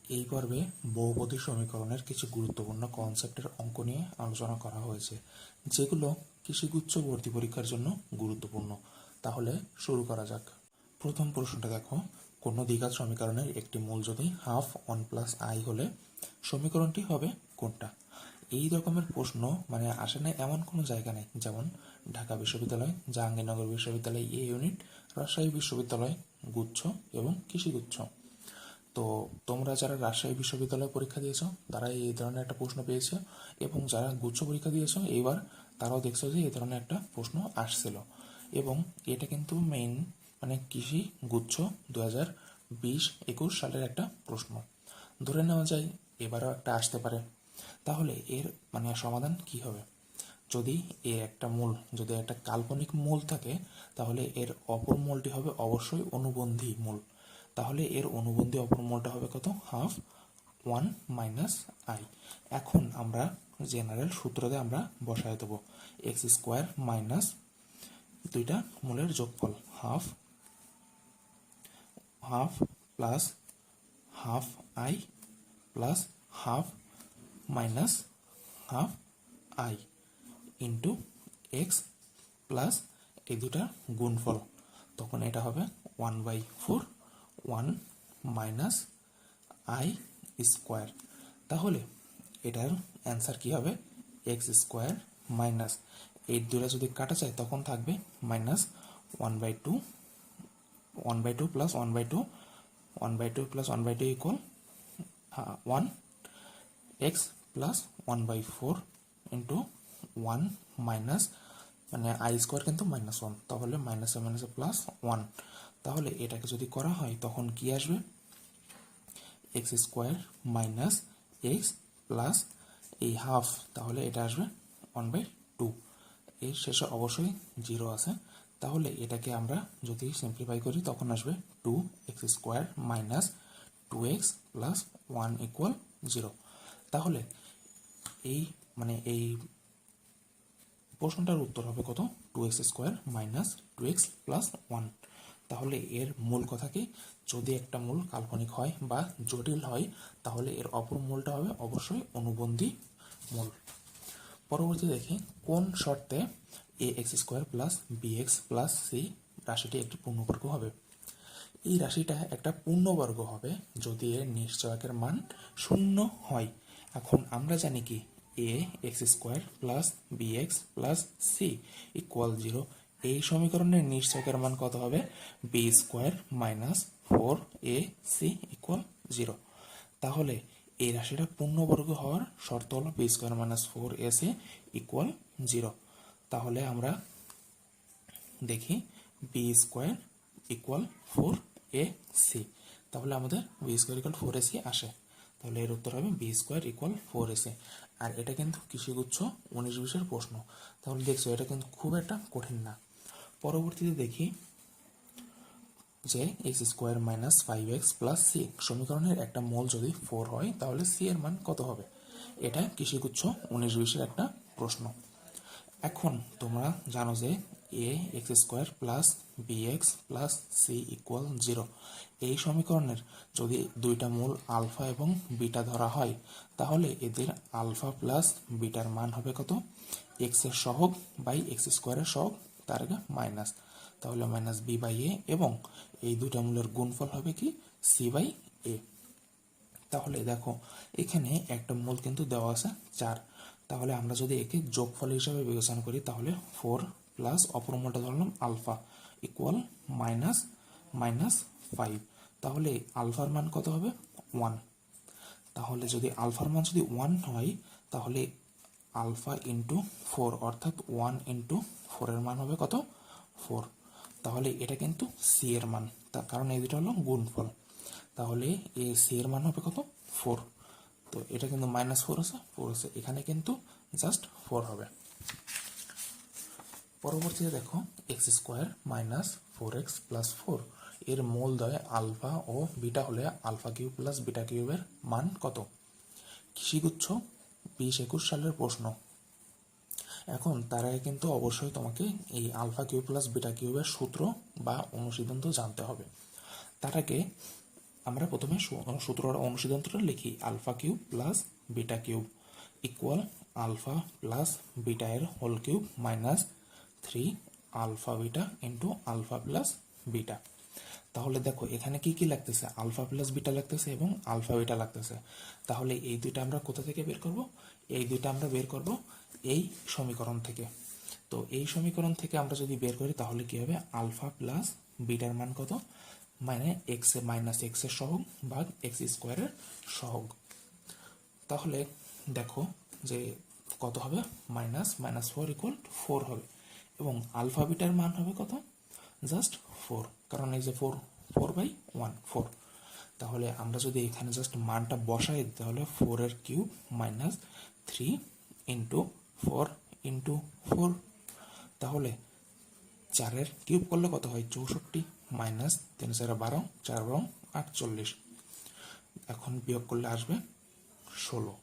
এই পর্বে বহুপদী সমীকরণের কিছু গুরুত্বপূর্ণ কনসেপ্টের অঙ্ক নিয়ে আলোচনা করা হয়েছে, যেগুলো কৃষিগুচ্ছ ভর্তি পরীক্ষার জন্য গুরুত্বপূর্ণ। তাহলে শুরু করা যাক। প্রথম প্রশ্নটা দেখো, কোনো দ্বিঘাত সমীকরণের একটি মূল যদি 1/2 হলে সমীকরণটি হবে কোনটা? এই রকমের প্রশ্ন আসে না এমন কোনো জায়গা নেই, যেমন ঢাকা বিশ্ববিদ্যালয়, জাহাঙ্গীরনগর বিশ্ববিদ্যালয় এ ইউনিট, রাজশাহী বিশ্ববিদ্যালয় গুচ্ছ এবং কৃষিগুচ্ছ। তো তোমরা যারা রাজশাহী বিশ্ববিদ্যালয়ে পরীক্ষা দিয়েছো তারা এই ধরনের একটা প্রশ্ন পেয়েছো, এবং যারা গুচ্ছ পরীক্ষা দিয়েছো এইবার তারাও দেখছো যে এই ধরনের একটা প্রশ্ন আসছিল। এবং এটা কিন্তু মেইন কৃষি গুচ্ছ 2020-21 সালের একটা প্রশ্ন। ধরে নেওয়া যায় এবারও একটা আসতে পারে। তাহলে এর সমাধান কি হবে? যদি এর একটা মূল, যদি একটা কাল্পনিক মূল থাকে, তাহলে এর অপর মূলটি হবে অবশ্যই অনুবন্ধী মূল। তাহলে এর অনুবন্ধী অপর মূলটা হবে কত? 1/2 এখন আমরা জেনারেল সূত্রতে আমরা বসায় দেবো x² মাইনাস দুইটা মূলের যোগফল half half plus 1/2 plus half minus 1/2 into x plus এই দুটার গুণফল, তখন এটা হবে 1/4 1 মাইনাস আই স্কোয়ার। তাহলে এটার অ্যান্সার কি হবে? x² মাইনাস এই দুটা যদি কাটা যায় তখন থাকবে minus 1/2 1/2 plus 1/2 1/2 plus 1/2 equal 1 x plus 1/4 into 1 minus I square কিন্তু -1, তাহলে মাইনাসে মাইনাসে প্লাস 1। তাহলে এটাকে যদি করা হয় তখন কি আসবে? x² মাইনাস এক্স প্লাস এই হাফ, তাহলে এটা আসবে 1/2। এর শেষে অবশ্যই 0 আছে, তাহলে এটাকে আমরা যদি সিম্পলিফাই করি তখন আসবে 2x² minus 2x plus 1 equal 0। তাহলে এই এই প্রশ্নটার উত্তর হবে কত? 2x² minus 2x plus 1। তাহলে এর মূল কথা কি? যদি একটা মূল কাল্পনিক হয় বা জটিল হয়, তাহলে এর অপর মূলটা হবে অবশ্যই অনুবন্ধী মূল। পরবর্তী দেখি, কোন শর্তে ax² plus bx plus c রাশিটি একটি পূর্ণবর্গ হবে? এই রাশিটা একটা পূর্ণবর্গ হবে যদি এর নিশ্চয়কের মান 0 হয়। এখন আমরা জানি কি ax² plus bx plus c equal 0। এই সমীকরণের নিশ্চয়কের মান কত হবে? b² minus 4ac equal 0। তাহলে এই রাশিটা পূর্ণবর্গ হওয়ার শর্ত হলো b² মাইনাস 4ac ইকুয়াল 0। তাহলে আমরা দেখি b² ইকুয়াল 4ac, তাহলে আমাদের b² ইকুয়াল 4ac আসে। তাহলে এর উত্তর হবে b² ইকুয়াল 4ac। আর এটা কিন্তু কৃষিগুচ্ছ 19-20 প্রশ্ন, তাহলে দেখছো এটা কিন্তু খুব একটা কঠিন না। পরবর্তীতে দেখি যে x² minus 5x plus c সমীকরণের একটা মূল যদি 4 হয় তাহলে c এর মান কত হবে? এটা কৃষিগুচ্ছ 19-20 একটা প্রশ্ন। এখন তোমরা জানো যে ax² plus bx plus c equal 0। এই সমীকরণের যদি দুইটা মূল আলফা এবং বিটা ধরা হয়, তাহলে এদের আলফা প্লাস বিটার মান হবে কত? x এর সহগ বাই x² এর সহগ, তার আগে মাইনাস, তাহলে মাইনাস b বাই a, এবং এই দুইটা মূলের গুণফল হবে কি? c by a। তাহলে দেখো এখানে একটা মূল কিন্তু দেওয়া আছে 4, তাহলে আমরা যদি একে যোগফল হিসাবে বিবেচনা করি তাহলে 4 প্লাস অপর মূলটা ধরলাম আলফা ইকুয়াল মাইনাস মাইনাস 5। তাহলে আলফার মান কত হবে? 1। তাহলে যদি আলফার মান যদি 1 হয়, তাহলে আলফা ইন্টু 4 অর্থাৎ 1 ইন্টু 4 এর মান হবে কত? 4। তাহলে এটা কিন্তু সি এর মান, তার কারণ এই দুটো হলো গুণফল। তাহলে এই সি এর মান হবে কত? 4। তো এটা কিন্তু -4 আছে, 4 আছে, এখানে কিন্তু জাস্ট 4 হবে। পরবর্তীতে দেখো x² মাইনাস 4x প্লাস 4 এর মূলদ্বয় আলফা ও বিটা হলে আলফা কিউব প্লাস বিটা কিউবের মান কত? কৃষিগুচ্ছ 20-21 সালের প্রশ্ন। এখন তার আগে কিন্তু অবশ্যই তোমাকে এই আলফা কিউব প্লাস বিটা কিউবের সূত্র বা অনুসিদ্ধান্ত জানতে হবে। তার আগে আমরা প্রথমে সূত্রটা অনুসিদ্ধান্তটা লিখি, alpha cube plus beta cube equal alpha plus beta এর whole cube minus 3 alpha beta into alpha plus beta. তাহলে দেখো এখানে কি কি লাগতেছে, আলফা প্লাস বিটা লাগতেছে এবং আলফা বিটা লাগতেছে। তাহলে এই দুইটা আমরা কোথা থেকে বের করব, এই দুইটা আমরা বের করব এই সমীকরণ থেকে। তো এই সমীকরণ থেকে আমরা যদি বের করি তাহলে কি হবে, আলফা প্লাস বিটার মান কত, মানে এক্স এ মাইনাস এক্স এর সহগ ভাগ এক্স স্কোয়ারের সহগ। তাহলে দেখো যে কত হবে, মাইনাস মাইনাস 4 ইকুয়াল 4 হবে এবং আলফা বিটার মান হবে কত, জাস্ট 4, কারণ এই যে 4/1 4। তাহলে আমরা যদি এখানে জাস্ট মানটা বসাই তাহলে 4 এর কিউব মাইনাস 3 ইন্টু 4 ইন্টু 4, তাহলে 4 এর কিউব করলে কত হয় 64 মাইনাস 3 4 12 4 12 48, এখন বিয়োগ করলে আসবে 16।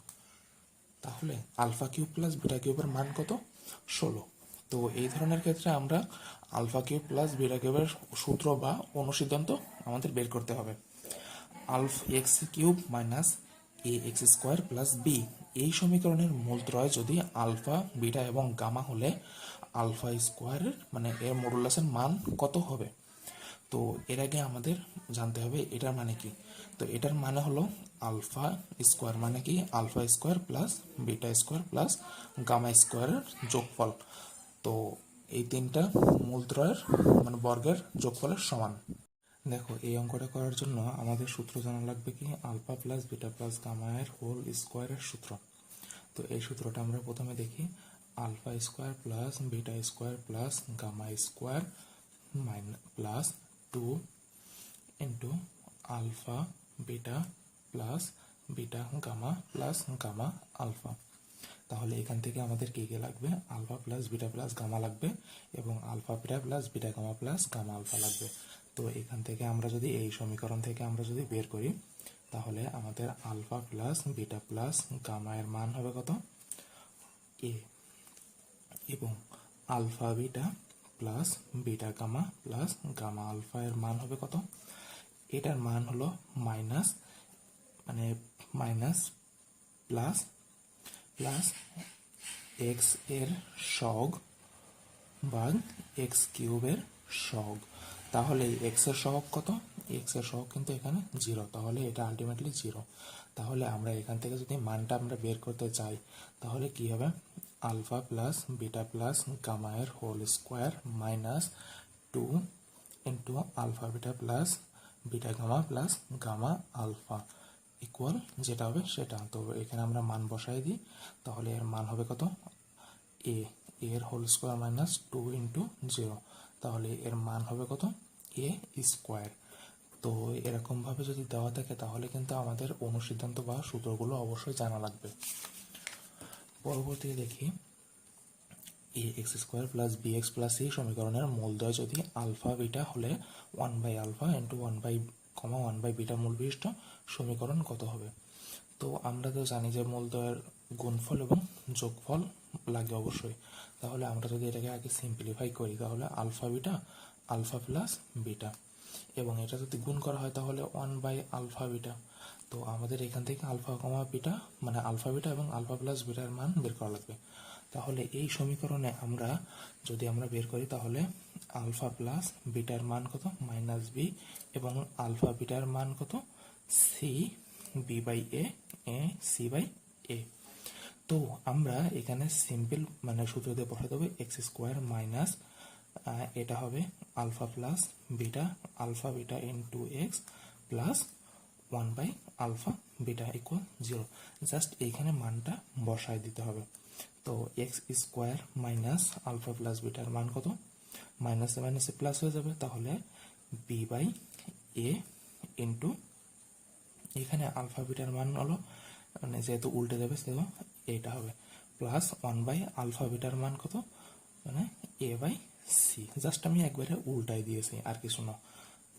তাহলে আলফা কিউব প্লাস বিটা কিউবের মান কত, 16। তো এই ধরনের ক্ষেত্রে আমরা আলফা কিউব প্লাস বিটা কিউবের সূত্র বা অনুসিদ্ধান্ত আমাদের বের করতে হবে। এক্স কিউব মাইনাস এ এক্স স্কোয়ার প্লাস বি, এই সমীকরণের মূলত্রয় যদি আলফা বিটা এবং গামা হলে আলফা স্কোয়ারের মানে এর মডুলাসের মান কত হবে। তো এর আগে আমাদের জানতে হবে এটার মানে কি। তো এটার মানে হলো আলফা স্কোয়ার মানে কি, alpha square plus beta square plus gamma স্কোয়ারের যোগফল। তো এই তিনটা মূলত্রয়ের মানে বর্গের যোগফলের সমান। দেখো এই অঙ্কটা করার জন্য আমাদের সূত্র জানা লাগবে কি, alpha plus beta plus gamma এর হোল স্কোয়ারের সূত্র। তো এই সূত্রটা আমরা প্রথমে দেখি, alpha square plus beta square plus gamma square plus 2 into alpha beta plus beta gamma plus gamma alpha. তাহলে এখান থেকে আমাদের কি কি লাগবে, alpha plus beta plus gamma লাগবে এবং alpha beta plus beta gamma plus gamma alpha লাগবে। তো এখান থেকে আমরা যদি এই সমীকরণ থেকে আমরা যদি বের করি তাহলে আমাদের alpha plus beta plus gamma এর মান হবে কত, এ, এবং alpha beta plus beta gamma plus gamma alpha এর মান হবে কত, এটার মান হলো মাইনাস মানে মাইনাস প্লাস প্লাস এক্স এর সহগ ভাগ এক্স কিউবের সহগ। তাহলে এক্স এর সহগ কত, এক্স এর সহগ কিন্তু এখানে 0, তাহলে এটা আলটিমেটলি 0। তাহলে আমরা এখান থেকে যদি মানটা আমরা বের করতে চাই তাহলে কি হবে, alpha plus beta plus gamma এর whole square minus 2 into alpha beta plus beta gamma plus gamma alpha equal যেটা হবে সেটা। তো এখানে আমরা মান বসাই দিই তাহলে এর মান হবে কত, এ এর হোল স্কোয়ার মাইনাস 2 ইন্টু 0, তাহলে এর মান হবে কত, এ স্কোয়ার। তো এরকমভাবে যদি দেওয়া থাকে তাহলে কিন্তু আমাদের অনুসিদ্ধান্ত বা সূত্রগুলো অবশ্যই জানা লাগবে। পরবর্তীতে দেখি, a x square plus B x plus c সমীকরণের মূলদ্বয় যদি আলফা বিটা হলে 1/আলফা ইন্টু 1/বিটা মূল বিশিষ্ট সমীকরণ কত হবে। তো আমরা তো জানি যে মূলদ্বয়ের গুণফল এবং যোগফল লাগে অবশ্যই। তাহলে আমরা যদি এটাকে আগে সিম্পলিফাই করি তাহলে alpha beta alpha plus beta, এবং এটা যদি গুণ করা হয় তাহলে 1/আলফা বিটা। তো আমাদের এখান থেকে আলফা কমা বিটা মানে আলফা বিটা এবং আলফা প্লাস বিটার মান বের করা লাগবে। তাহলে এই সমীকরণে আমরা যদি আমরা বের করি তাহলে আলফা প্লাস বিটার মান কত, মাইনাস বি, এবং আলফা বিটার মান কত, c b by a, c by a. তো আমরা এখানে সিম্পল মানে সূত্র দিয়ে বসাতে দেবো এক্স স্কোয়ার মাইনাস এটা হবে alpha beta into x plus 1/আলফা বিটা ইকুয়াল 0। জাস্ট এইখানে মানটা বসায় দিতে হবে। তো x square minus alpha plus বিটার মান কত, মাইনাসে মাইনাসে প্লাস হয়ে যাবে, তাহলে বি বাই এ ইন্টু এখানে আলফা বিটার মান হলো মানে যেহেতু উল্টে যাবে সেহেতু এটা হবে প্লাস 1/আলফা বিটার মান কত, মানে এ বাই সি। জাস্ট আমি একবারে উল্টাই দিয়েছি আর কিছু না।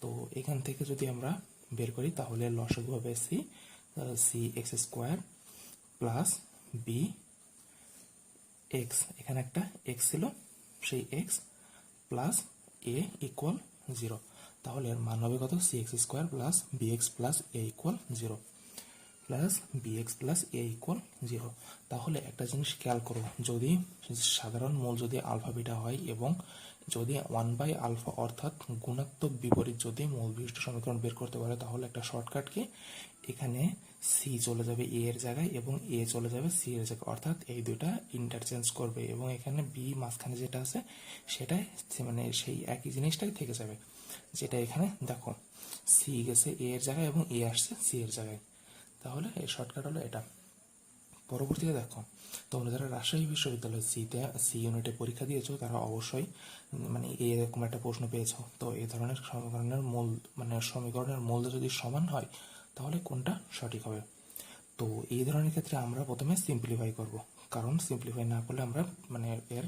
তো এখান থেকে যদি আমরা বের করি তাহলে লসাগু হবে C, C x square plus B X, এখানে একটা এক্স ছিল সেই এক্স প্লাস এ ইকুয়াল 0। তাহলে এর মান হবে কত, c x square plus B x plus a equal 0 plus B x plus a equal 0। তাহলে একটা জিনিস খেয়াল করো, যদি সাধারণ মূল যদি আলফা বিটা হয় এবং যদি 1/α অর্থাৎ গুণাত্মক বিপরীত যদি মূল বিশিষ্ট সমীকরণ বের করতে পারে, তাহলে একটা শর্টকাট কি, এখানে সি চলে যাবে এ এর জায়গায় এবং এ চলে যাবে সি এর জায়গায়, অর্থাৎ এই দুইটা ইন্টারচেঞ্জ করবে এবং এখানে বি মাঝখানে যেটা আছে সেটাই মানে সেই একই জিনিসটাই থেকে যাবে। যেটা এখানে দেখো সি গেছে এ এর জায়গায় এবং এ আসছে সি এর জায়গায়, তাহলে এই শর্টকাট হলো এটা। পরবর্তীতে দেখো, তোমরা যারা রাজশাহী বিশ্ববিদ্যালয় সি ইউনিটে পরীক্ষা দিয়েছো তারা অবশ্যই মানে এরকম একটা প্রশ্ন পেয়েছো। তো এই ধরনের সমীকরণের মূল মানে সমীকরণের মূল্য যদি সমান হয় তাহলে কোনটা সঠিক হবে। তো এই ধরনের ক্ষেত্রে আমরা প্রথমে সিম্পলিফাই করব, কারণ সিম্পলিফাই না করলে আমরা মানে এর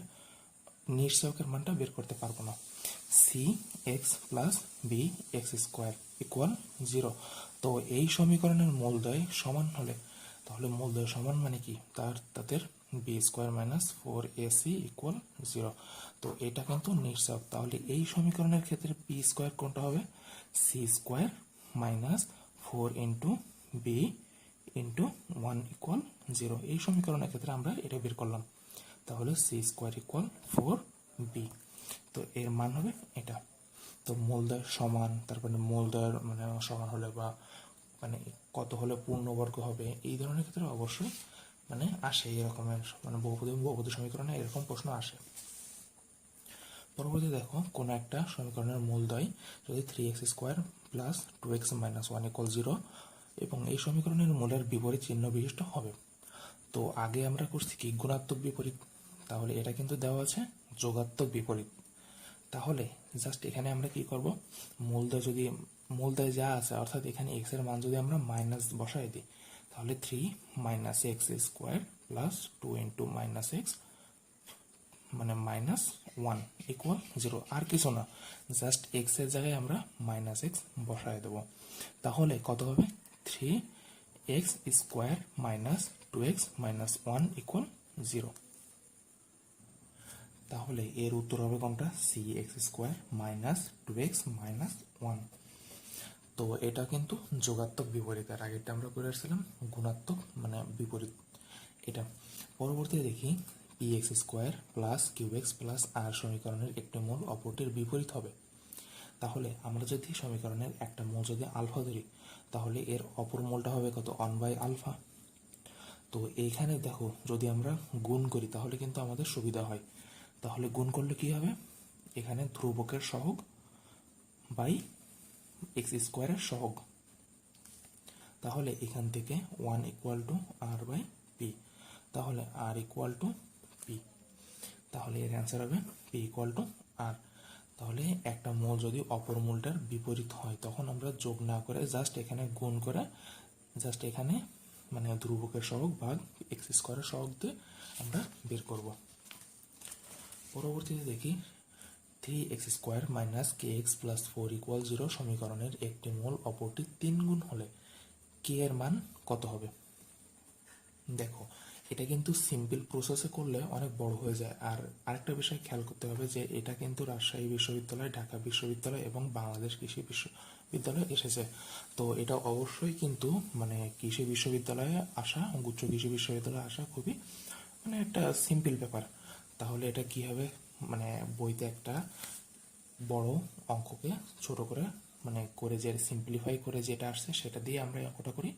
নিশ্চয়কের মানটা বের করতে পারবো না। C X plus B X square equal 0। তো এই সমীকরণের মূলদ্বয় সমান হলে, তাহলে মূলদ্বয় সমান মানে কি, তাদের B square minus 4ac equal 0। তো এটা কিন্তু নিশ্চয়ক। তাহলে এই সমীকরণের ক্ষেত্রে পি স্কোয়ার কোনটা হবে, C square minus 4 into B into 1 equal 0। এই সমীকরণের ক্ষেত্রে আমরা এটা বের করলাম। তাহলে সি স্কোয়ার ইকুয়াল 4b। তো এর মান হবে এটা। তো মূলদ্বয় সমান, তারপরে মূলদ্বয়ের মানে সমান হলে বা মানে কত হলে পূর্ণবর্গ হবে, এই ধরনের ক্ষেত্রে অবশ্যই মানে আসে এই রকমের মানে বহুপদী সমীকরণে এরকম প্রশ্ন আসে। পরবর্তী দেখো, কোনো একটা সমীকরণের মূলদ্বয় যদি 3x square plus 2x minus 1 equal 0 এবং এই সমীকরণের মূলের বিপরীত চিহ্ন বিশিষ্ট হবে। তো আগে আমরা করছি কি, গুণাত্মক বিপরীত, তাহলে এটা কিন্তু দেওয়া আছে যোগাত্মক বিপরীত। তাহলে জাস্ট এখানে আমরা কি করব, মূলদ্বয় যা আছে অর্থাৎ এখানে এক্স এর মান যদি আমরা মাইনাস বসাই দিই, তাহলে 3 minus x square plus 2 into minus x মানে মাইনাস 1 ইকুয়াল 0। আর কিছু না, জাস্ট এক্স এর জায়গায় আমরা মাইনাস এক্স বসাই দেবো। তাহলে কত হবে, 3x square minus 2x minus 1 equal 0। তাহলে এর উত্তর হবে কোনটা, C x square minus 2x minus 1। তো এটা কিন্তু যোগাত্মক বিপরীত, আর আগেরটা আমরা করে আসছিলাম গুণাত্মক মানে বিপরীত এটা। পরবর্তীতে দেখি, p x square plus cube x plus r সমীকরণের একটি মূল অপরটির বিপরীত হবে। তাহলে আমরা যদি সমীকরণের একটা মূল যদি আলফা ধরি, তাহলে এর অপর মূলটা হবে কত, 1/α। তো এইখানে দেখো যদি আমরা গুণ করি তাহলে কিন্তু আমাদের সুবিধা হয়। তাহলে গুণ করলে কি হবে, এখানে ধ্রুবকের সহগ বাই এক্স স্কোয়ারের সহগ, তাহলে এখান থেকে 1 equal to R by P, তাহলে আর ইকুয়াল টু পি, তাহলে এর অ্যান্সার হবে পি ইকুয়াল টু আর। তাহলে একটা মূল যদি অপর মূলটার বিপরীত হয় তখন আমরা যোগ না করে জাস্ট এখানে গুণ করে জাস্ট এখানে মানে ধ্রুবকের সহগ ভাগ এক্স স্কোয়ারের সহগ দিয়ে আমরা বের করব। পরবর্তীতে দেখি, 3x স্কোয়ার মাইনাস কে এক্স প্লাস 4 ইকুয়াল 0 সমীকরণের একটি মূল অপরটি 3 গুণ হলে কে এর মান কত হবে। দেখো এটা কিন্তু সিম্পল প্রসেসে করলে অনেক বড় হয়ে যায়। আর আরেকটা বিষয় খেয়াল করতে হবে যে এটা কিন্তু রাজশাহী বিশ্ববিদ্যালয়, ঢাকা বিশ্ববিদ্যালয় এবং বাংলাদেশ কৃষি বিশ্ববিদ্যালয় এসেছে। তো এটা অবশ্যই কিন্তু মানে কৃষি বিশ্ববিদ্যালয়ে আসা, গুচ্ছ কৃষি বিশ্ববিদ্যালয়ে আসা খুবই মানে একটা সিম্পল ব্যাপার। তাহলে এটা কি হবে, মানে বইতে একটা বড় অঙ্ককে ছোট করে মানে করে যে সিম্পলিফাই করে যেটা আসছে সেটা দিয়ে আমরা অঙ্কটা করি।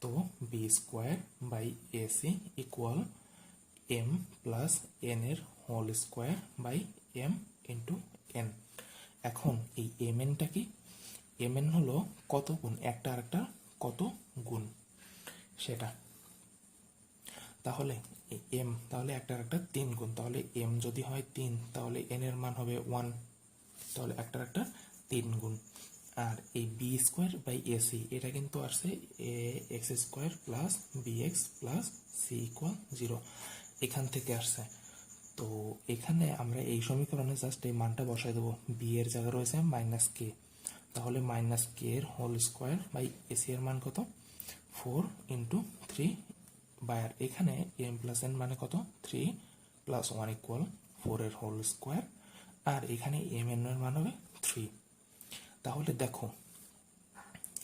তো b square by a c equal m plus n এর whole square by m into n. এখন এই এম এনটা কি, এম এন হলো কত গুণ, একটা আরেকটা কত গুণ সেটা। তাহলে এম তাহলে একটা আরেকটা 3 গুণ, তাহলে এম যদি হয় 3 তাহলে এন এর মান হবে 1, তাহলে একটা আরেকটা 3 গুণ। আর এই বি স্কোয়ার বাই এসি এটা কিন্তু আসছে a x square plus B x plus C equal 0, এখান থেকে আসছে। তো এখানে আমরা এই সমীকরণে জাস্ট এই মানটা বসাই দেবো, বি এর জায়গা রয়েছে মাইনাস কে, তাহলে মাইনাস কে এর হোল স্কোয়ার বাই এসি এর মান কত, 4 ইন্টু 3 বাই আর এখানে এম প্লাস এন মানে কত, 3 প্লাস 1 ইকুয়াল 4 এর হোল স্কোয়ার, আর এখানে এম এন এর মান হবে 3। তাহলে দেখো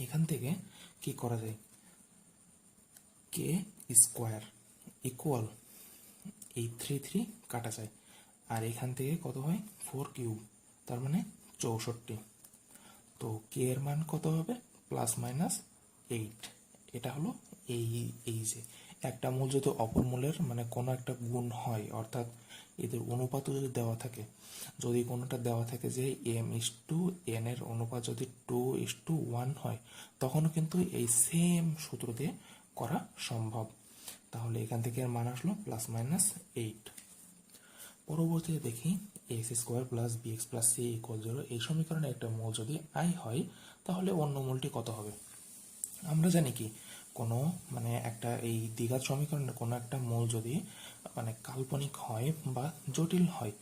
এখান থেকে কি করা যায়, কে স্কোয়ার ইকুয়াল এই 3 কাটা যায়, আর এখান থেকে কত হয় 4 কিউব, তার মানে 64। তো কে এর মান কত হবে প্লাস মাইনাস 8। এটা হলো এই এই যে একটা মূল যদি অপর মূলের মানে কোনো একটা গুণ হয়, অর্থাৎ এদের অনুপাতও যদি দেওয়া থাকে, যদি কোনোটা দেওয়া থাকে যে m:n এর অনুপাত যদি 2:1 হয়, তখনও কিন্তু এই সেম সূত্র দিয়ে করা সম্ভব। তাহলে এখান থেকে এর মান আসলো প্লাস মাইনাস 8। পরবর্তীতে দেখি X square plus B x plus C equal 0 এই সমীকরণে একটা মূল যদি আই হয়, তাহলে অন্য মূলটি কত হবে। আমরা জানি কি কোনো মানে একটা এই দ্বিঘাত সমীকরণের কোনো একটা মূল যদি মানে কাল্পনিক হয় বা জটিল হয়,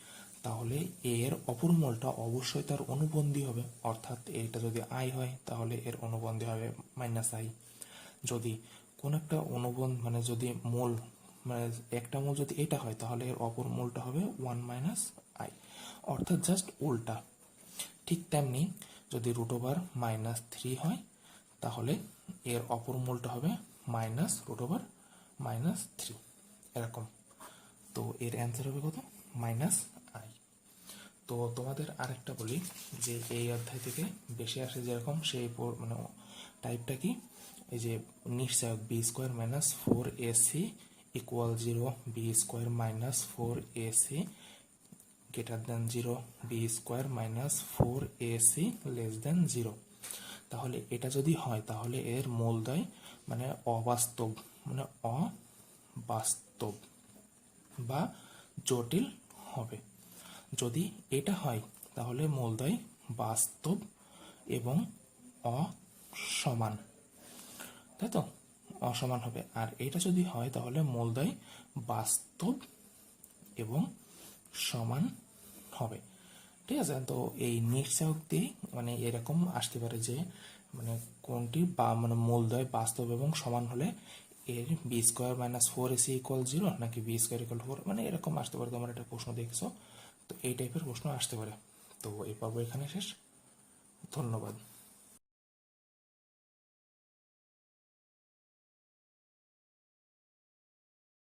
তাহলে এর অপর মূলটা অবশ্যই তার অনুবন্ধী হবে, অর্থাৎ এটা যদি আই হয় তাহলে এর অনুবন্ধী হবে মাইনাস আই। যদি কোন একটা অনুবন্ধ মানে যদি মূল মানে একটা মূল যদি এটা হয়, তাহলে এর অপর মূলটা হবে 1 মাইনাস আই, অর্থাৎ জাস্ট উল্টা। ঠিক তেমনি যদি √3 হয়, তাহলে এর অপর মূলটা হবে -√3 এরকম। তো এর অ্যান্সার হবে কত মাইনাস আই। তো তোমাদের আরেকটা বলি যে এই অধ্যায় থেকে বেশি আসে যেরকম সেই মানে টাইপটা কি, এই যে নিশ্চয়ক b² - 4ac equal 0, b² - 4ac greater than 0, b² - 4ac less than 0। তাহলে এটা যদি হয় তাহলে এর মূলদ্বয় মানে অবাস্তব, মানে অবাস্তব বা জটিল হবে। যদি এটা হয় তাহলে মূলদ্বয় বাস্তব এবং অসমান, তাই তো, অসমান হবে। আর এটা যদি হয় তাহলে মূলদ্বয় বাস্তব এবং সমান হবে। ঠিক আছে, তো এই নিশ্চয়ক দিয়ে মানে এরকম আসতে পারে যে মানে কোনটি বা মানে মূলদ্বয় বাস্তব এবং সমান হলে এর b² - 4ac ইকুয়াল 0 নাকি b² ইকুয়াল 4, মানে এরকম আসতে পারে। তোমরা একটা প্রশ্ন দেখছো, তো এই টাইপের প্রশ্ন আসতে পারে। তো এই পর্ব এখানে শেষ, ধন্যবাদ।